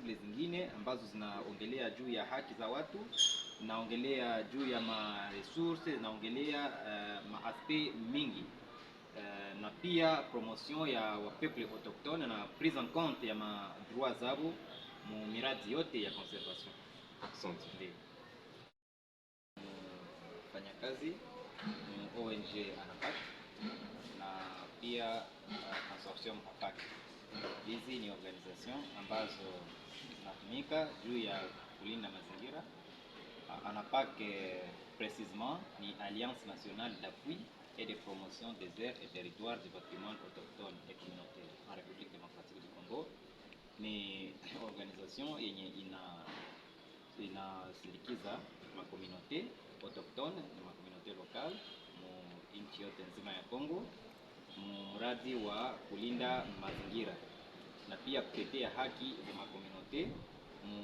masible zingine ambazo zinaongelea juu ya haki za watu, zinaongelea juu ya resources, zinaongelea maaspect mingi, na pia promotion ya wapeuple autochtone na prise en compte ya droits zabo mu miradi yote ya conservation. Asante. Fanya kazi mu ONG ANAPAC na pia consortium APAC. Hizi ni organization ambazo zinatumika juu ya kulinda mazingira. ANAPAC précisément ni Alliance nationale d'appui et de promotion des aires et territoires du patrimoine autochtone et communautaire en République démocratique du Congo. Ni organisation yenye inasindikiza makomunote autochtone na makomunote lokal mu nchi yote nzima ya Congo, mradi wa kulinda mazingira na pia kutetea haki za makomunote mu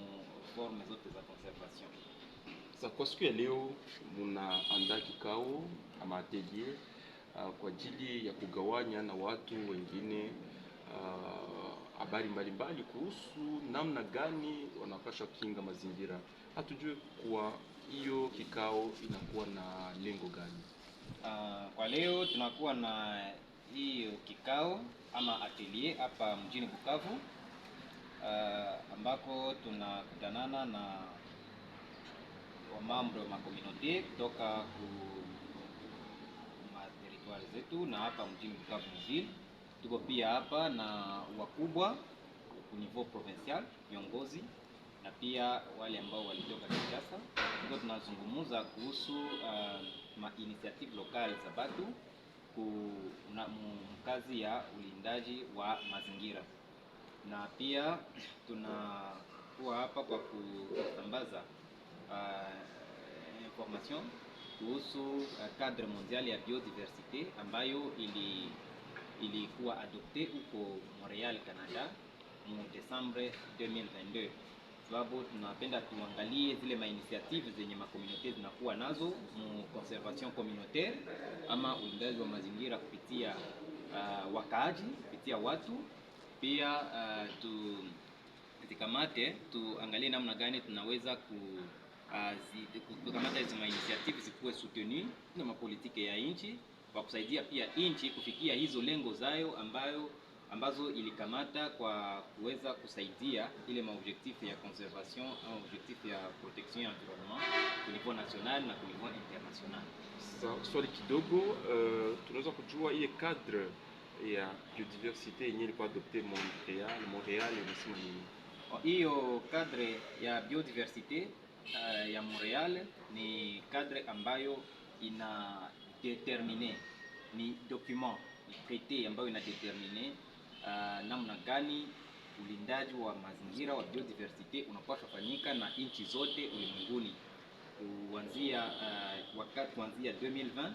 forme zote za conservation. Sasa kwa siku ya leo mnaandaa kikao ama atelier kwa ajili ya kugawanya na watu wengine habari mbalimbali kuhusu namna gani wanapaswa kinga mazingira. Hatujue kwa hiyo kikao inakuwa na lengo gani? Kwa leo tunakuwa na hiyo kikao ama atelier hapa mjini Bukavu, ambako tunakutanana na wamambo wa makomunote kutoka ku territoire zetu na hapa mjini Bukavu mjini. Tuko pia hapa na wakubwa ku niveau provincial, viongozi na pia wale ambao walitoka Kinshasa. Ndio tunazungumza kuhusu initiative locale za batu kazi ya ulindaji wa mazingira, na pia tunakuwa hapa kwa kusambaza information kuhusu cadre mondial ya biodiversité ambayo ilikuwa adopté huko Montreal, Canada mu Desembre 2022. Sababu tunapenda tuangalie zile initiative zenye makomunote zinakuwa nazo mu conservation communautaire ama ulindaji wa mazingira kupitia wakaaji, kupitia watu. Pia tuangalie namna gani tunaweza kukamata hizo initiative zikuwe soutenu na mapolitiki ya nchi kwa kusaidia pia nchi kufikia hizo lengo zayo ambazo ilikamata kwa kuweza kusaidia ile maobjectif ya conservation au objectif ya protection ya environnement au niveau national na au niveau international. Swali kidogo, tunaweza kujua ile cadre ya biodiversité yenye ilikuwa adopté Montreal imesema nini? Hiyo cadre ya biodiversité ya Montreal ni cadre ambayo ina determine, ni document, ni traité ambayo ina determine namna gani ulindaji wa mazingira wa biodiversity unapaswa fanyika na nchi zote ulimwenguni kuanzia 2020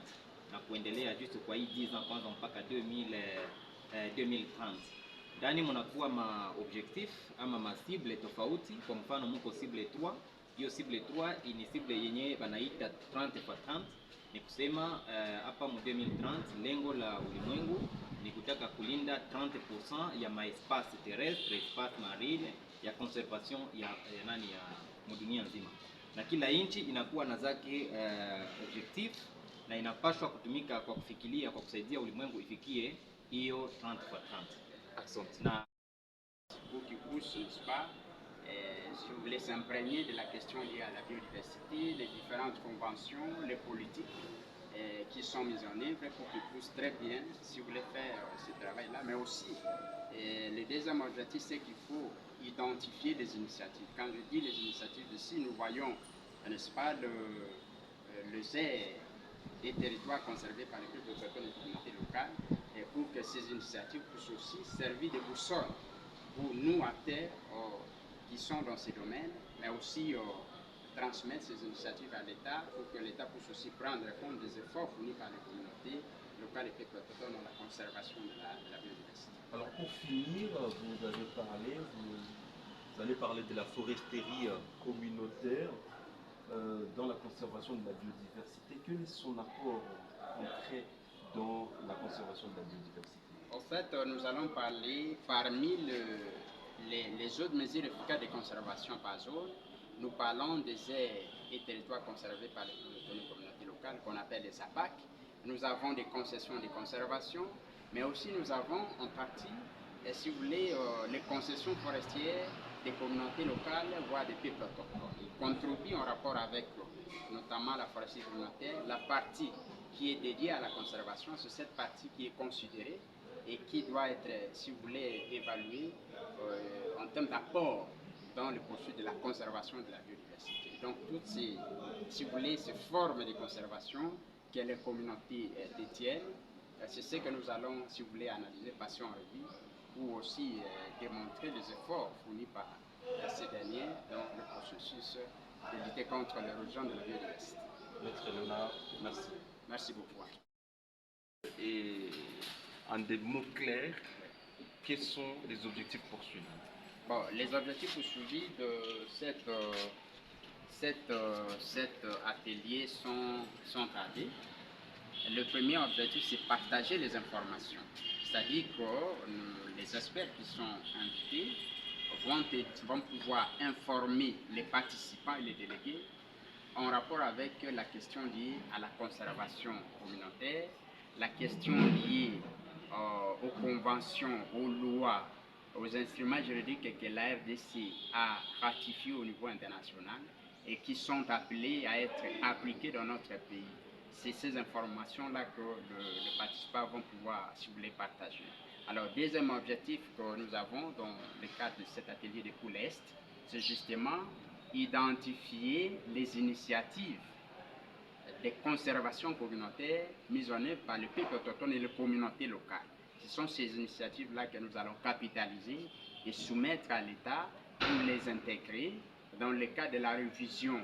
na kuendelea justo kwa hii 10 ans kwanza mpaka 2030. Ndani mnakuwa ma objectif ama ma cible tofauti. Kwa mfano mko cible 3. Hiyo cible 3 ni cible yenye banaita 30 kwa 30. Ni kusema hapa mu 2030 lengo la ulimwengu ni kutaka kulinda 30% ya maespace terrestre, espace marine, ya conservation ya dunia nzima. Na kila nchi inakuwa na zake objectif na inapaswa kutumika kwa kufikiria kwa kusaidia ulimwengu ifikie hiyo 30 kwa 30. Asante. Na qui pousse, n'est-ce pas, si vous voulez s'imprégner de la question liée à la biodiversité, les différentes conventions, les politiques qui sont mises en œuvre pour qu'ils poussent très bien, si vous voulez faire ce travail-là, mais aussi le deuxième objectif, c'est qu'il faut identifier des initiatives. Quand je dis les initiatives ici, nous voyons, n'est-ce pas, les aires et territoires conservés par les peuples autochtones et les communautés locales, et pour que ces initiatives puissent aussi servir de boussole pour nous acteurs qui sont dans ces domaines, mais aussi transmettre ces initiatives à l'État pour que l'État puisse aussi prendre compte des efforts fournis par les communautés locales et peuples autochtones dans la conservation de la biodiversité. Alors pour finir, vous allez parler de la foresterie communautaire dans la conservation de la biodiversité. Quel est son apport concret dans la conservation de la biodiversité? En fait, nous allons parler parmi les les autres mesures efficaces de conservation par zone, nous parlons des aires et territoires conservés par les communautés locales qu'on appelle les APAC. Nous avons des concessions de conservation, mais aussi nous avons en partie, si vous voulez, les concessions forestières des communautés locales, voire des peuples autochtones. Ils contribuent en rapport avec notamment la foresterie communautaire. La partie qui est dédiée à la conservation, c'est cette partie qui est considérée et qui doit être, si vous voulez, évaluée en termes d'apport dans le poursuite de la conservation de la biodiversité. Donc toutes ces, si vous voulez, ces formes de conservation que les communautés détiennent, c'est ce que nous allons, si vous voulez, analyser, passer en revue, pour aussi démontrer les efforts fournis par ces derniers dans le processus de lutter contre l'érosion de la biodiversité. Maître Léonard, merci. Merci beaucoup. Et en des mots clairs, quels sont les objectifs poursuivis? Bon, les objectifs poursuivis de cet atelier sont gradés. Le premier objectif, c'est partager les informations. C'est-à-dire que les experts qui sont invités vont pouvoir informer les participants et les délégués en rapport avec la question liée à la conservation communautaire, la question liée aux conventions, aux lois, aux instruments juridiques que la RDC a ratifiés au niveau international et qui sont appelés à être appliqués dans notre pays. C'est ces informations-là que les participants vont pouvoir, si vous voulez, partager. Alors, deuxième objectif que nous avons dans le cadre de cet atelier de Poule Est, c'est justement identifier les initiatives de conservation communautaire mises en œuvre par le peuple autochtone et les communautés locales. Ce sont ces initiatives-là que nous allons capitaliser et soumettre à l'État pour les intégrer dans le cadre de la révision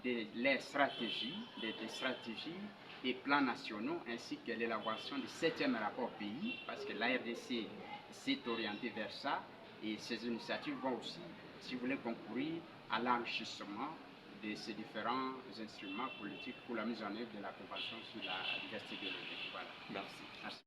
de leurs stratégies, des stratégies et plans nationaux, ainsi que l'élaboration du 7e rapport pays, parce que la RDC s'est orientée vers ça, et ces initiatives vont aussi, si vous voulez, concourir à l'enrichissement de ces différents instruments politiques pour la mise en œuvre de la Convention sur la diversité biologique. Voilà. Merci. Merci.